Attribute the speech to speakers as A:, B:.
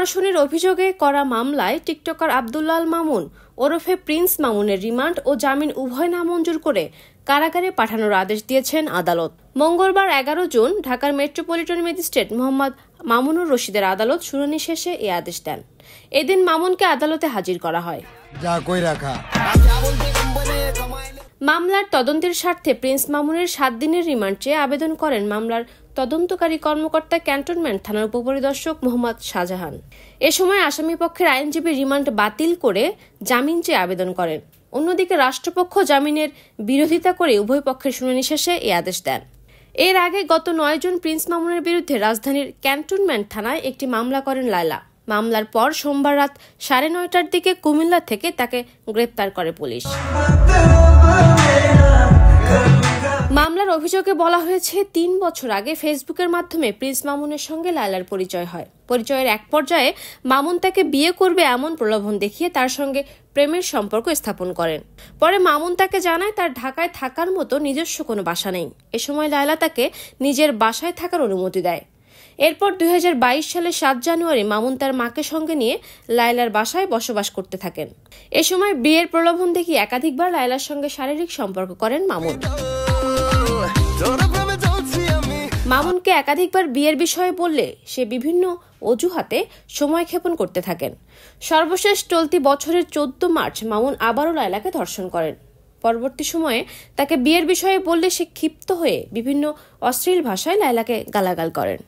A: ধর্ষণের অভিযোগে করা মামলায় টিকটকার আব্দুল্লাহ আল মামুন ওরফে প্রিন্স মামুনের রিমান্ড ও জামিন উভয় নামঞ্জুর করে কারাগারে পাঠানোর আদেশ দিয়েছেন আদালত। মঙ্গলবার 11 জুন ঢাকার মেট্রোপলিটন ম্যাজিস্ট্রেট মোহাম্মদ মামুনুর রশিদের আদালত শুনানি শেষে এই আদেশ দেন। এদিন মামুনকে আদালতে হাজির করা হয়। মামলার তদন্তের স্বার্থে প্রিন্স মামুনের 7 দিনের রিমান্ড চেয়ে আবেদন করেন মামলার তদন্তকারী কর্মকর্তা ক্যান্টনমেন্ট থানার উপপরিদর্শক মোহাম্মদ শাহজাহান। এ সময় আসামিপক্ষের আইনজীবী রিমান্ড বাতিল করে জামিন চেয়ে আবেদন করেন। অন্যদিকে রাষ্ট্রপক্ষ জামিনের বিরোধিতা করে উভয় পক্ষের শুনানি শেষে এই আদেশ দেন। এর আগে গত 9 জুন প্রিন্স মামুনের বিরুদ্ধে রাজধানীর ক্যান্টনমেন্ট থানায় একটি মামলা করেন লায়লা। মামলার পর সোমবার রাত 9:30টার দিকে কুমিল্লা থেকে তাকে গ্রেপ্তার করে পুলিশ। মামলার অভিযোগে বলা হয়েছে 3 বছর আগে ফেসবুকের মাধ্যমে প্রিন্স মামুনের সঙ্গে লায়লার পরিচয় হয়। পরিচয়ের এক পর্যায়ে মামুন তাকে বিয়ে করবে এমন প্রলোভন দেখিয়ে তার সঙ্গে প্রেমের সম্পর্ক স্থাপন করেন। পরে মামুন তাকে জানায় তার ঢাকায় থাকার মতো নিজস্ব কোনো বাসা নেই। এ সময় লায়লা তাকে নিজের বাসায় থাকার অনুমতি দেয়। এরপর 2022 সালের 7 জানুয়ারি মামুন তার মাকে সঙ্গে নিয়ে লায়লার বাসায় বসবাস করতে থাকেন। এ সময় বিয়ের প্রলোভন দেখিয়ে একাধিকবার লায়লার সঙ্গে শারীরিক সম্পর্ক করেন মামুন। মামুনকে একাধিকবার বিয়ের বিষয়ে বললে সে বিভিন্ন অজুহাতে সময়ক্ষেপণ করতে থাকেন। সর্বশেষ চলতি বছরের 14 মার্চ মামুন আবারও লায়লাকে ধর্ষণ করেন। পরবর্তী সময়ে তাকে বিয়ের বিষয়ে বললে সে ক্ষিপ্ত হয়ে বিভিন্ন অশ্লীল ভাষায় লায়লাকে গালাগাল করেন।